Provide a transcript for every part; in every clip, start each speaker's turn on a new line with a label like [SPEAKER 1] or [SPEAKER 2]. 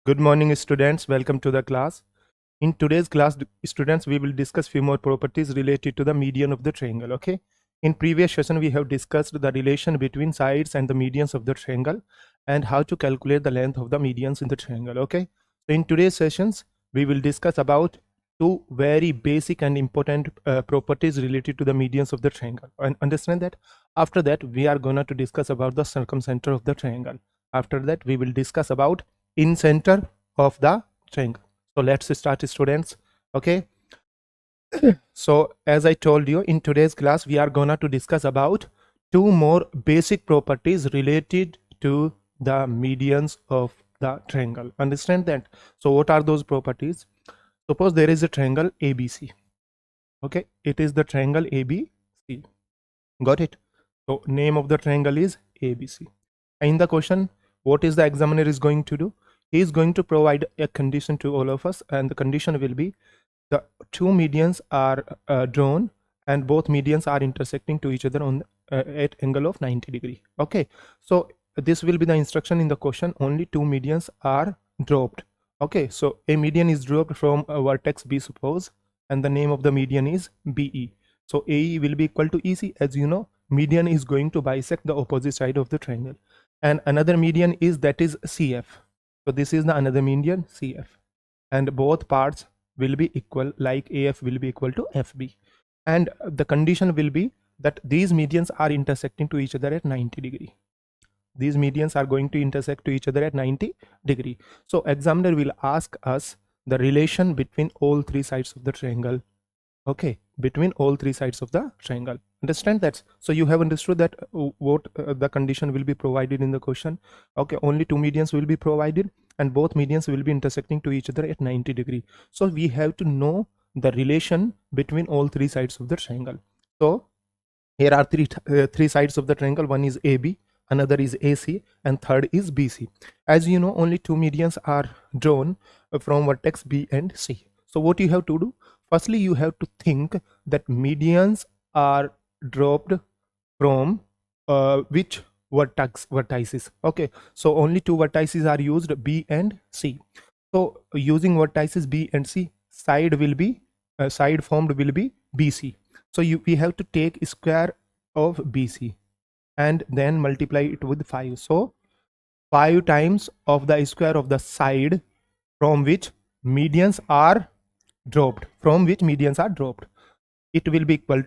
[SPEAKER 1] Good morning, students. Welcome to the class. In today's class, students, we will discuss few more properties related to the median of the triangle. Okay. In previous session, we have discussed the relation between sides and the medians of the triangle and how to calculate the length of the medians in the triangle. Okay. So in today's sessions, we will discuss about two very basic and important properties related to the medians of the triangle. And understand that. After that, we are going to discuss about the circumcenter of the triangle. After that, we will discuss about in center of the triangle. So let's start, students. Okay. So as I told you, in today's class we are gonna to discuss about two more basic properties related to the medians of the triangle. Understand that? So what are those properties? Suppose there is a triangle ABC. Okay, it is the triangle ABC. Got it? So name of the triangle is ABC. In the question, what is the examiner is going to do? He is going to provide a condition to all of us, and the condition will be the two medians are drawn and both medians are intersecting to each other on at angle of 90 degree. Okay, so this will be the instruction in the question. Only two medians are dropped. Okay, so a median is dropped from a vertex B, suppose, and the name of the median is BE. So AE will be equal to EC. As you know, median is going to bisect the opposite side of the triangle, and another median is that is CF. So this is the another median CF, and both parts will be equal, like AF will be equal to FB, and the condition will be that these medians are intersecting to each other at 90 degree. These medians are going to intersect to each other at 90 degree. So examiner will ask us the relation between all three sides of the triangle. Okay, between all three sides of the triangle. Understand that? So you have understood that what the condition will be provided in the question. Okay, only two medians will be provided and both medians will be intersecting to each other at 90 degree. So we have to know the relation between all three sides of the triangle. So here are three sides of the triangle. One is AB, another is AC, and third is BC. As you know, only two medians are drawn from vertex B and C. So what you have to do? Firstly, you have to think that medians are dropped from which vertices. Okay, so only two vertices are used, B and C. So using vertices B and C, side will be side formed will be BC. So we have to take square of BC and then multiply it with 5. So 5 times of the square of the side from which medians are dropped, it will be equal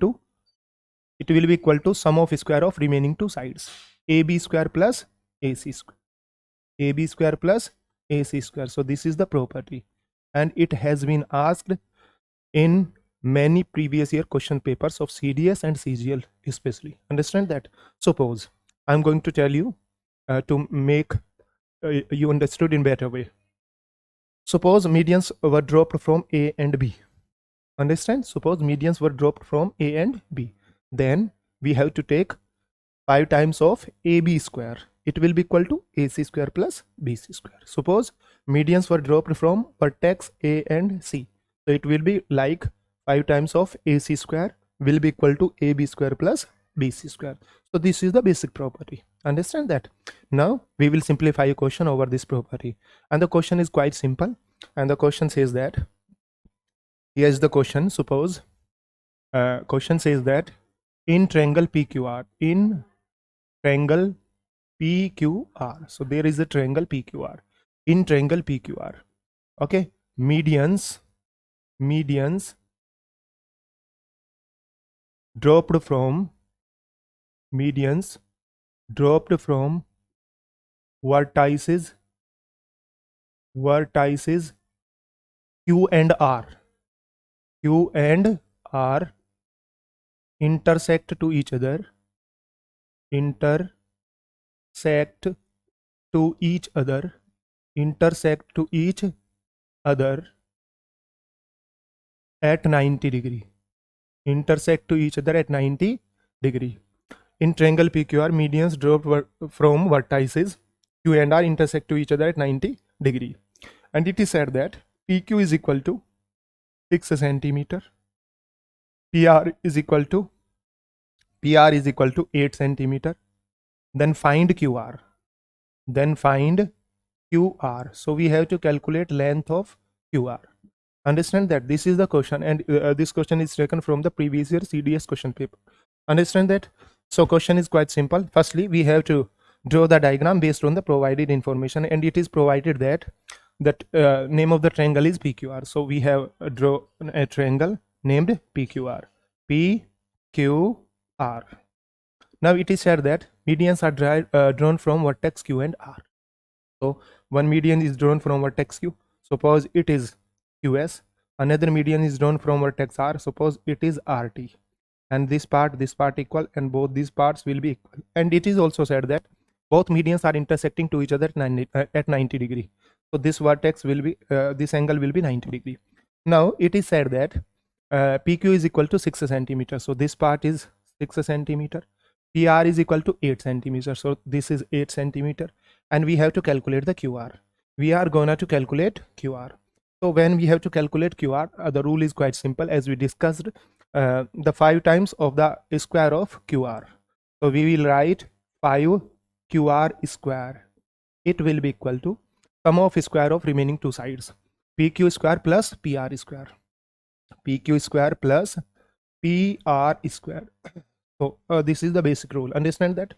[SPEAKER 1] to sum of square of remaining two sides, AB square plus AC square, AB square plus AC square. So this is the property, and it has been asked in many previous year question papers of CDS and CGL especially. Understand that? Suppose I'm going to tell you to make you understood in better way. Suppose medians were dropped from A and B. Understand? Suppose medians were dropped from A and B. Then we have to take 5 times of AB square. It will be equal to AC square plus BC square. Suppose medians were dropped from vertex A and C. So it will be like 5 times of AC square will be equal to AB square plus BC square. So this is the basic property. Understand that? Now we will simplify a question over this property. And the question is quite simple. And the question says that, here's the question. Suppose question says that in triangle PQR, so there is a triangle PQR. In triangle PQR, okay, medians dropped from vertices Q and R intersect to each other at 90 degree. Intersect to each other at 90 degree. In triangle PQR, medians dropped from vertices Q and R intersect to each other at 90 degree. And it is said that PQ is equal to 6 centimeter, PR is equal to 8 centimeter. Then find QR. QR. So we have to calculate length of QR. Understand that this is the question, and this question is taken from the previous year CDS question paper. Understand that? So question is quite simple. Firstly, we have to draw the diagram based on the provided information, and it is provided that name of the triangle is PQR. So we have draw a triangle named PQR. PQR. Now it is said that medians are drawn from vertex Q and R. So one median is drawn from vertex Q. Suppose it is QS. Another median is drawn from vertex R. Suppose it is RT. And this part equal, and both these parts will be equal. And it is also said that both medians are intersecting to each other at 90 degree. So this vertex will be this angle will be 90 degree. Now it is said that PQ is equal to 6 centimeter. So this part is 6 centimeter. PR is equal to 8 centimeter. So this is 8 centimeter. And we have to calculate the QR. We are gonna to calculate QR. So when we have to calculate QR, the rule is quite simple, as we discussed, the 5 times of the square of QR. So we will write 5 QR square. It will be equal to sum of square of remaining two sides, PQ square plus PR square. PQ square plus PR square. So this is the basic rule. Understand that?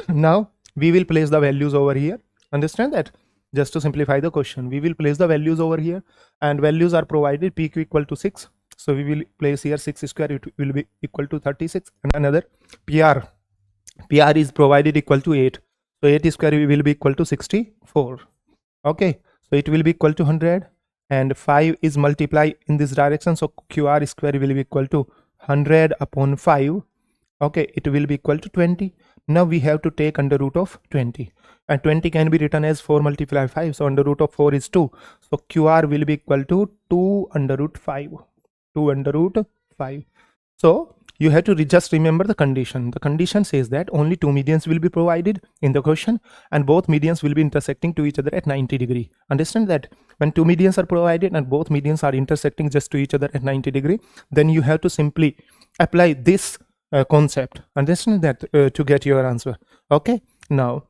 [SPEAKER 1] Now we will place the values over here. Understand that? Just to simplify the question, we will place the values over here, and values are provided. PQ equal to 6. So we will place here 6 square. It will be equal to 36. And another PR is provided equal to 8. So 8 square will be equal to 64. Okay. So it will be equal to 100. And 5 is multiplied in this direction. So QR square will be equal to 100 upon 5. Okay. It will be equal to 20. Now we have to take under root of 20. And 20 can be written as 4 multiplied 5. So under root of 4 is 2. So QR will be equal to 2 under root 5. 2 under root 5. So you have to just remember the condition. The condition says that only two medians will be provided in the question, and both medians will be intersecting to each other at 90 degree. Understand that? When two medians are provided and both medians are intersecting just to each other at 90 degree, then you have to simply apply this concept. Understand that to get your answer. Okay. Now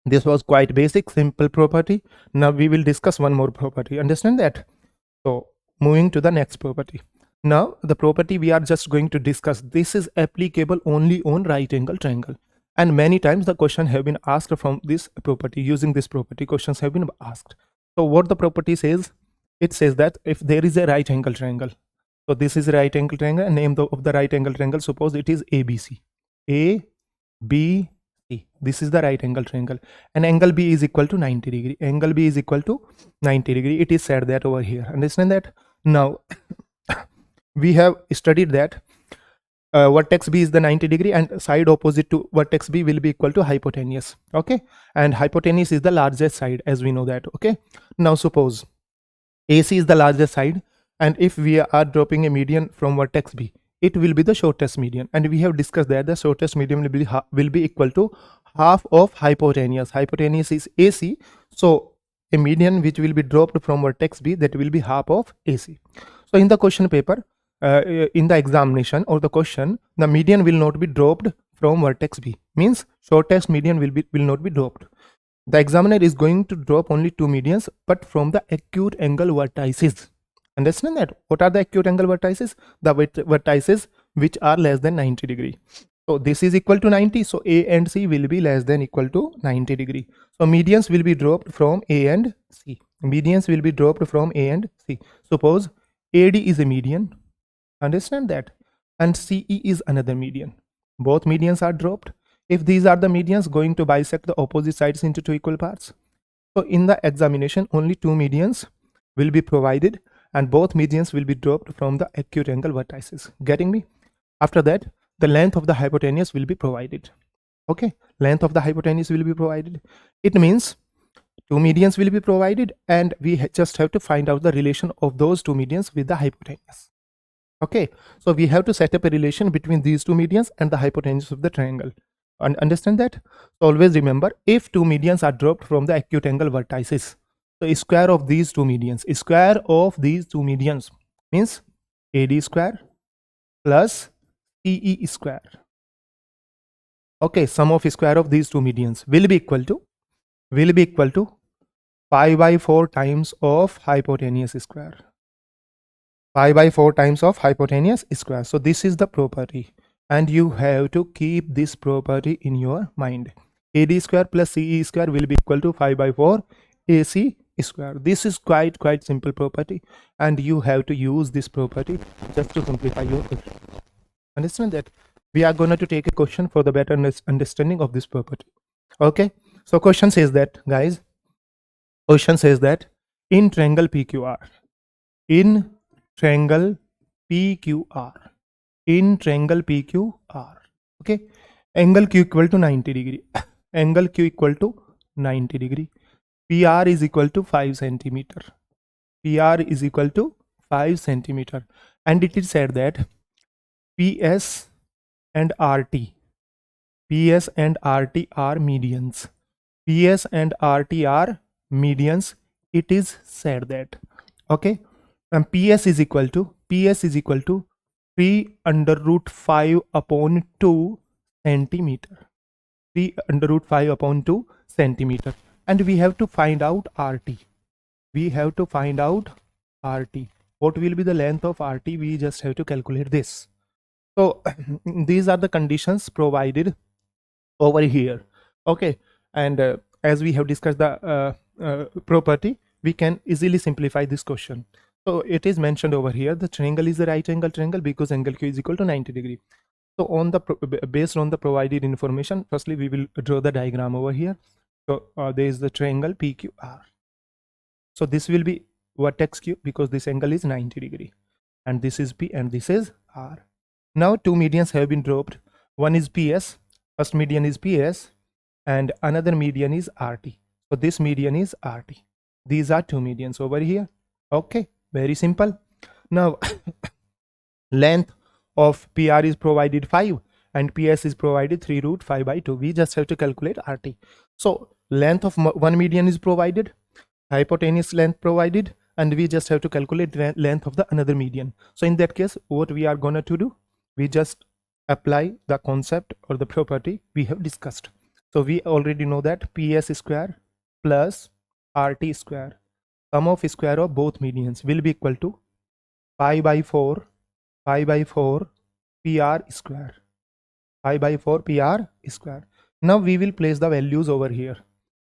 [SPEAKER 1] this was quite basic, simple property. Now we will discuss one more property. Understand that? So moving to the next property. Now the property we are just going to discuss, this is applicable only on right angle triangle, and many times the question have been asked from this property. Using this property, questions have been asked. So what the property says, it says that if there is a right angle triangle, so this is a right angle triangle, and name of the right angle triangle, suppose it is ABC. ABC, this is the right angle triangle, and angle B is equal to 90 degree. Angle B is equal to 90 degree. It is said that over here. Understand that? Now we have studied that vertex B is the 90 degree, and side opposite to vertex B will be equal to hypotenuse. Okay, and hypotenuse is the largest side, as we know that. Okay, now suppose AC is the largest side, and if we are dropping a median from vertex B, it will be the shortest median, and we have discussed that the shortest median will be equal to half of hypotenuse. Hypotenuse is AC, so a median which will be dropped from vertex B, that will be half of AC. So in the question paper, in the examination or the question, the median will not be dropped from vertex B, means shortest median will not be dropped. The examiner is going to drop only two medians, but from the acute angle vertices. Understand that? What are the acute angle vertices? The vertices which are less than 90 degree. So this is equal to 90. So A and C will be less than equal to 90 degree. So medians will be dropped from A and C. Medians will be dropped from A and C. Suppose AD is a median. Understand that? And CE is another median. Both medians are dropped. If these are the medians going to bisect the opposite sides into two equal parts. So in the examination, only two medians will be provided, and both medians will be dropped from the acute angle vertices. Getting me? After that, the length of the hypotenuse will be provided. Okay, length of the hypotenuse will be provided. It means two medians will be provided, and we just have to find out the relation of those two medians with the hypotenuse. Okay, so we have to set up a relation between these two medians and the hypotenuse of the triangle. And understand that? So always remember, if two medians are dropped from the acute angle vertices, so square of these two medians, means AD square plus CE square. Okay, sum of square of these two medians will be equal to will be equal to pi by 4 times of hypotenuse square. Pi by 4 times of hypotenuse square. So this is the property, and you have to keep this property in your mind. AD square plus CE square will be equal to pi by 4 AC square. This is quite simple property, and you have to use this property just to simplify your question. Understand that? We are going to take a question for the better understanding of this property. Okay, so question says that, guys, question says that in triangle PQR, in triangle PQR, in triangle PQR, okay, angle Q equal to 90 degree, angle Q equal to 90 degree, PR is equal to 5 centimeter, PR is equal to 5 centimeter, and it is said that PS and RT, PS and RT are medians, PS and RT are medians. It is said that, okay, and PS is equal to 3 under root 5 upon 2 centimeter, 3 under root 5 upon 2 centimeter, and we have to find out RT. We have to find out RT. What will be the length of RT? We just have to calculate this. So these are the conditions provided over here, okay, and as we have discussed the property, we can easily simplify this question. So it is mentioned over here, the triangle is a right angle triangle because angle Q is equal to 90 degree. So on the based on the provided information, firstly we will draw the diagram over here. So there is the triangle PQR. So this will be vertex Q because this angle is 90 degree, and this is P and this is R. Now two medians have been dropped. One is PS, first median is PS, and another median is RT. So this median is RT. These are two medians over here. Okay, very simple. Now length of PR is provided 5 and PS is provided 3 root 5 by 2. We just have to calculate RT. So length of one median is provided, hypotenuse length provided, and we just have to calculate length of the another median. So in that case, what we are going to do, we just apply the concept or the property we have discussed. So we already know that PS square plus RT square, sum of square of both medians, will be equal to pi by 4 PR square, pi by 4 PR square. Now we will place the values over here.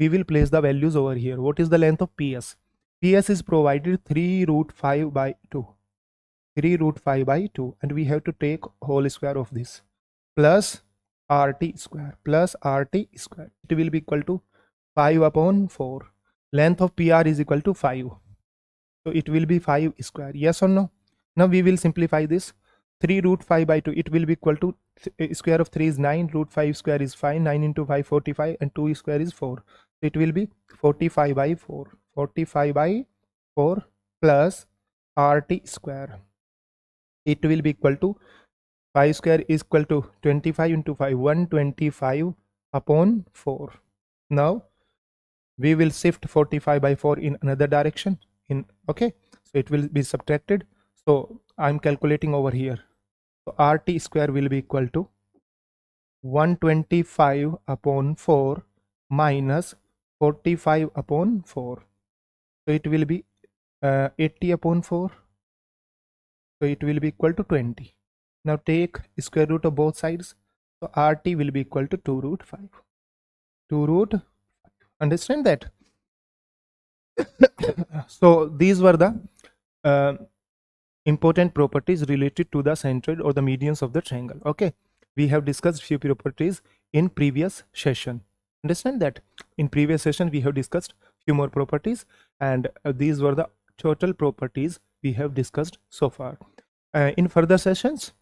[SPEAKER 1] We will place the values over here. What is the length of PS? PS is provided 3 root 5 by 2. 3 root 5 by 2, and we have to take whole square of this plus RT square plus RT square. It will be equal to 5 upon 4. Length of PR is equal to 5. So it will be 5 square. Yes or no? Now we will simplify this. 3 root 5 by 2, it will be equal to square of 3 is 9, root 5 square is 5, 9 into 5 45, and 2 square is 4. So it will be 45 by 4, 45 by 4 plus RT square. It will be equal to 5 square is equal to 25 into 5, 125 upon 4. Now we will shift 45 by 4 in another direction, in okay, so it will be subtracted. So I'm calculating over here. So RT square will be equal to 125 upon 4 minus 45 upon 4. So it will be 80 upon 4. So it will be equal to 20. Now take square root of both sides. So RT will be equal to 2 root 5. 2 root 5. Understand that? So these were the important properties related to the centroid or the medians of the triangle. Okay, we have discussed few properties in previous session. Understand that? In previous session we have discussed few more properties, and these were the total properties we have discussed so far. In further sessions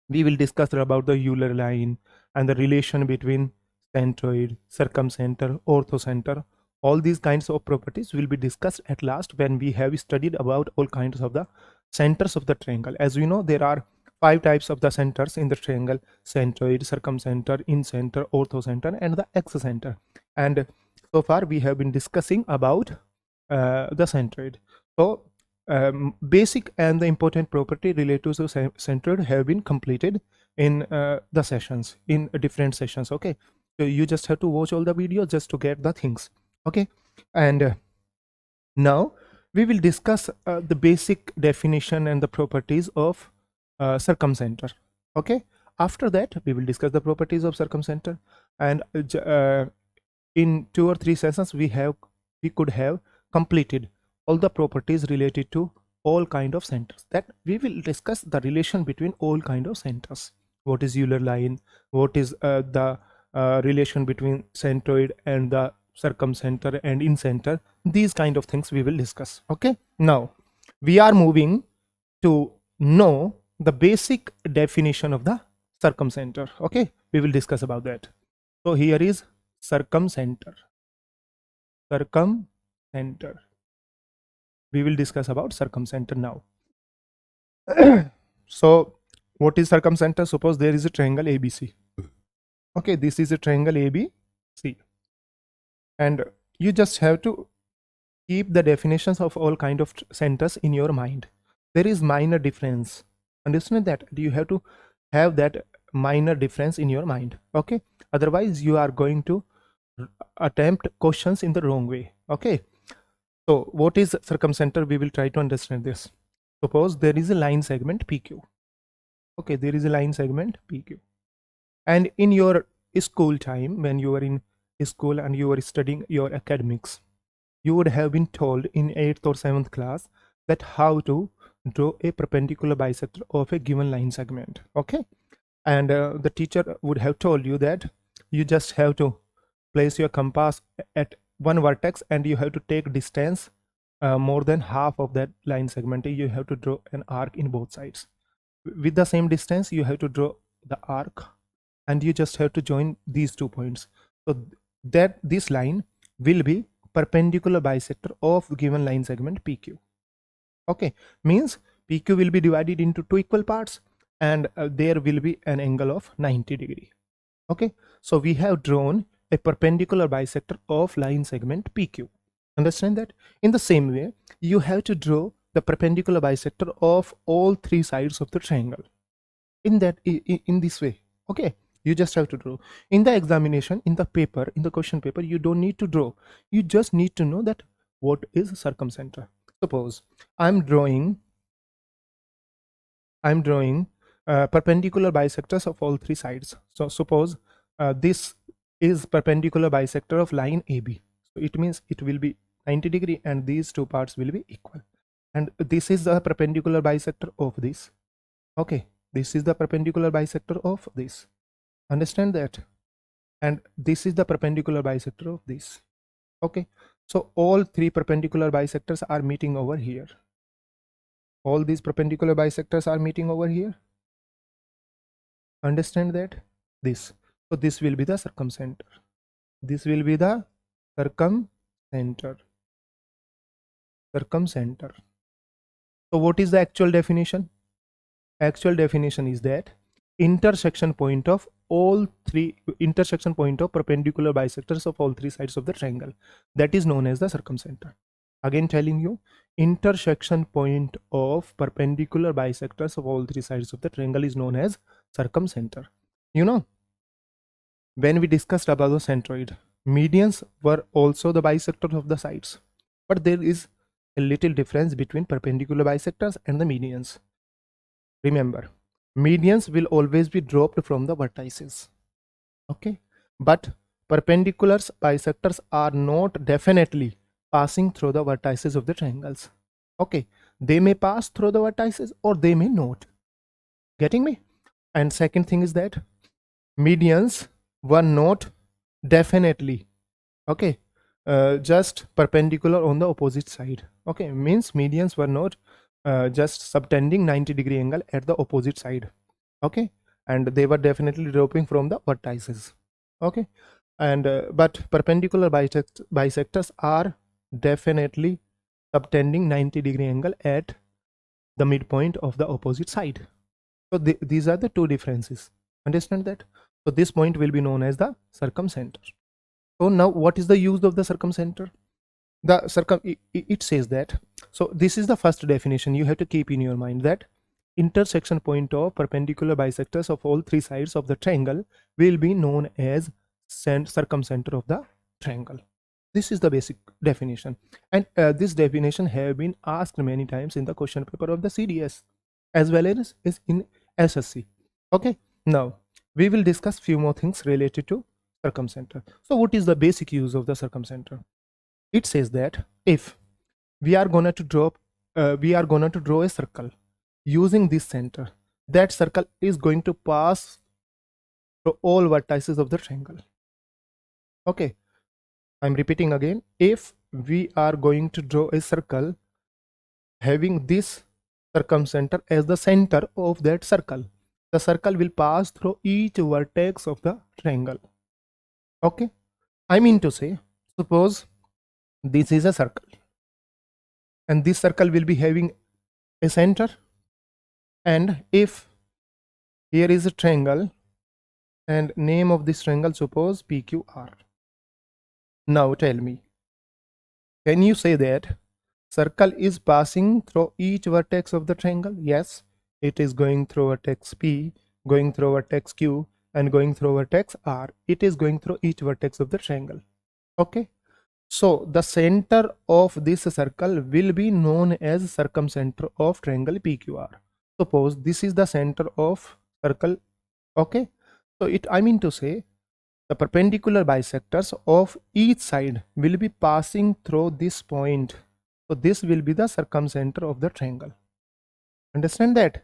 [SPEAKER 1] we will discuss about the Euler line and the relation between centroid, circumcenter, orthocenter. All these kinds of properties will be discussed at last when we have studied about all kinds of the centers of the triangle. As we know, there are 5 types of the centers in the triangle: centroid, circumcenter, incenter, orthocenter, and the excenter. And so far we have been discussing about the centroid. So basic and the important property related to centroid have been completed in the sessions, in different sessions. Okay, So you just have to watch all the videos just to get the things. Okay, and now we will discuss the basic definition and the properties of circumcenter. Okay, after that we will discuss the properties of circumcenter, and in 2 or 3 sessions we could have completed all the properties related to all kind of centers. That we will discuss the relation between all kind of centers. What is Euler line, what is the relation between centroid and the circumcenter and incenter. These kind of things we will discuss. Okay, now we are moving to know the basic definition of the circumcenter. Okay, we will discuss about that. So here is circumcenter. We will discuss about circumcenter now. So what is circumcenter? Suppose there is a triangle ABC. Okay, this is a triangle ABC, and you just have to keep the definitions of all kind of centers in your mind. There is minor difference, understand that. You have to have that minor difference in your mind. Okay, otherwise you are going to attempt questions in the wrong way. Okay, so what is circumcenter? We will try to understand this. Suppose there is a line segment PQ. Okay, there is a line segment PQ, and in your school time, when you were in school and you were studying your academics, you would have been told in 8th or 7th class that how to draw a perpendicular bisector of a given line segment. Okay, and the teacher would have told you that you just have to place your compass at one vertex and you have to take distance more than half of that line segment. You have to draw an arc in both sides. With the same distance, you have to draw the arc, and you just have to join these 2 points. So that this line will be perpendicular bisector of given line segment PQ. Okay, means PQ will be divided into 2 equal parts, and there will be an angle of 90 degree. Okay, so we have drawn a perpendicular bisector of line segment PQ. Understand that? In the same way, you have to draw the perpendicular bisector of all 3 sides of the triangle. In this way. Okay, you just have to draw. In the examination, in the paper, in the question paper, you don't need to draw. You just need to know that what is circumcenter. Suppose I'm drawing perpendicular bisectors of all 3 sides. So suppose this is perpendicular bisector of line AB. So it means it will be 90 degree and these 2 parts will be equal. And this is the perpendicular bisector of this. Okay, this is the perpendicular bisector of this. Understand that? And this is the perpendicular bisector of this. Okay, so all 3 perpendicular bisectors are meeting over here. All these perpendicular bisectors are meeting over here. Understand that? This. So this will be the circumcenter. This will be the circumcenter. So what is the actual definition? Actual definition is that intersection point of perpendicular bisectors of all 3 sides of the triangle, that is known as the circumcenter. Again telling you, intersection point of perpendicular bisectors of all 3 sides of the triangle is known as circumcenter. You know, when we discussed about the centroid, medians were also the bisectors of the sides, but there is a little difference between perpendicular bisectors and the medians. Remember, medians will always be dropped from the vertices. Okay, but perpendicular bisectors are not definitely passing through the vertices of the triangles. Okay, they may pass through the vertices or they may not. Getting me? And second thing is that medians were not definitely, okay, just perpendicular on the opposite side. Okay, means medians were not just subtending 90 degree angle at the opposite side. Okay, and they were definitely dropping from the vertices. Okay, and but perpendicular bisectors are definitely subtending 90 degree angle at the midpoint of the opposite side. So these are the 2 differences. Understand that? So this point will be known as the circumcenter. So now what is the use of the circumcenter? It says that, so this is the first definition you have to keep in your mind, that intersection point of perpendicular bisectors of all 3 sides of the triangle will be known as circumcenter of the triangle. This is the basic definition, and this definition have been asked many times in the question paper of the CDS as well as is in SSC. Okay, now we will discuss few more things related to circumcenter. So what is the basic use of the circumcenter? It says that if we are going to draw a circle using this center, that circle is going to pass through all vertices of the triangle. Okay, I'm repeating again. If we are going to draw a circle having this circumcenter as the center of that circle, the circle will pass through each vertex of the triangle. Okay, I mean to say, suppose this is a circle and this circle will be having a center, and if here is a triangle and name of this triangle, suppose PQR. Now tell me, can you say that circle is passing through each vertex of the triangle? Yes, it is going through vertex P, going through vertex Q, and going through vertex R. It is going through each vertex of the triangle. Okay, so the center of this circle will be known as circumcenter of triangle PQR. Suppose this is the center of circle. Okay, so I mean to say, the perpendicular bisectors of each side will be passing through this point. So this will be the circumcenter of the triangle. Understand that?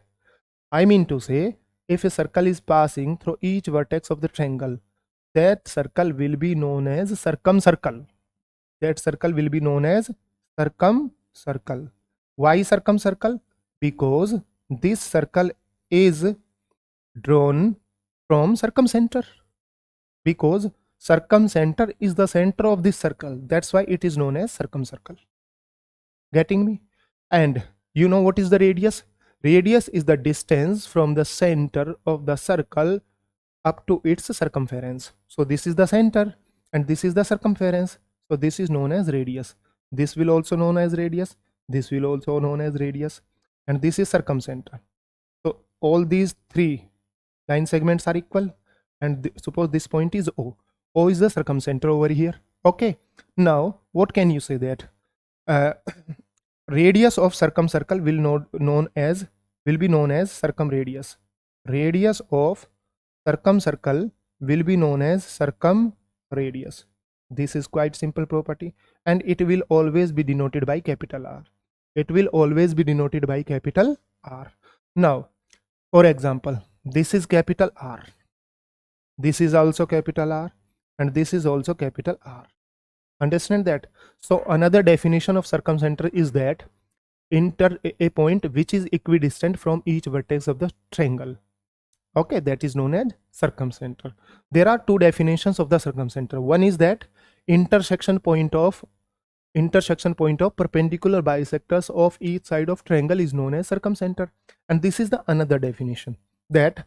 [SPEAKER 1] I mean to say, if a circle is passing through each vertex of the triangle, that circle will be known as circumcircle. That circle will be known as circumcircle. Why circumcircle? Because this circle is drawn from circumcenter. Because circumcenter is the center of this circle. That's why it is known as circumcircle. Getting me? And you know what is the radius? Radius is the distance from the center of the circle up to its circumference. So this is the center and this is the circumference. So this is known as radius. This will also known as radius. This will also known as radius. And this is circumcenter. So all these three line segments are equal. And suppose this point is O. O is the circumcenter over here. Okay. Now what can you say that? Radius of circumcircle will be known as circumradius. Radius of circumcircle will be known as circumradius. This is quite simple property, and it will always be denoted by capital R. It will always be denoted by capital R. Now, for example, this is capital R. This is also capital R, and this is also capital R. Understand that? So another definition of circumcenter is that a point which is equidistant from each vertex of the triangle. Okay, that is known as circumcenter. There are two definitions of the circumcenter. One is that intersection point of perpendicular bisectors of each side of triangle is known as circumcenter, and this is the another definition, that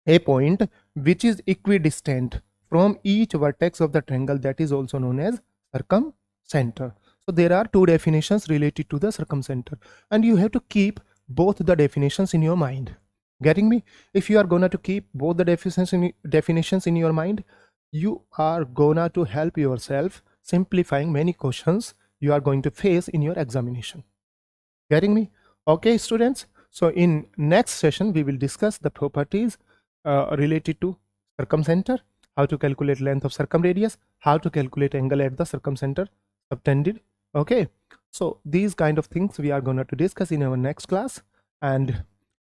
[SPEAKER 1] a point which is equidistant from each vertex of the triangle, that is also known as circumcenter. So there are two definitions related to the circumcenter, and you have to keep both the definitions in your mind. Getting me? If you are gonna to keep both the definitions in your mind, you are gonna to help yourself simplifying many questions you are going to face in your examination. Getting me? Okay, students. So in next session, we will discuss the properties related to circumcenter, how to calculate length of circumradius, how to calculate angle at the circumcenter subtended. Okay, so these kind of things we are going to discuss in our next class, and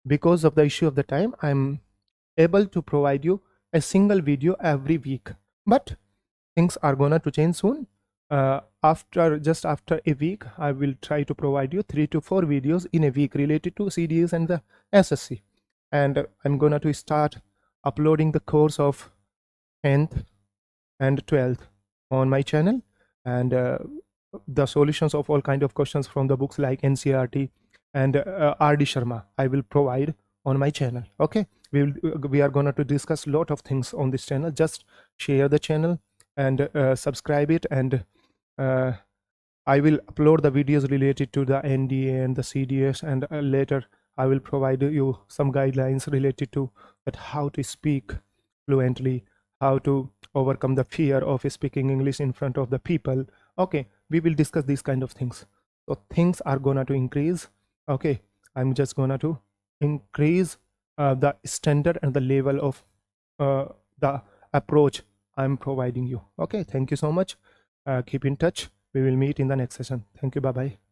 [SPEAKER 1] because of the issue of the time, I'm able to provide you a single video every week, but things are gonna to change soon. Just after a week, I will try to provide you 3 to 4 videos in a week related to CDS and the SSC, and I'm gonna to start uploading the course of 10th and 12th on my channel, and the solutions of all kind of questions from the books like NCERT and R.D. Sharma I will provide on my channel. Okay, we are going to discuss a lot of things on this channel. Just share the channel and subscribe it, and I will upload the videos related to the NDA and the CDS, and later I will provide you some guidelines related to that how to speak fluently, how to overcome the fear of speaking English in front of the people. Okay, we will discuss these kind of things. So things are gonna to increase. Okay, I'm just gonna to increase the standard and the level of the approach I'm providing you. Okay, thank you so much. Keep in touch. We will meet in the next session. Thank you. Bye bye.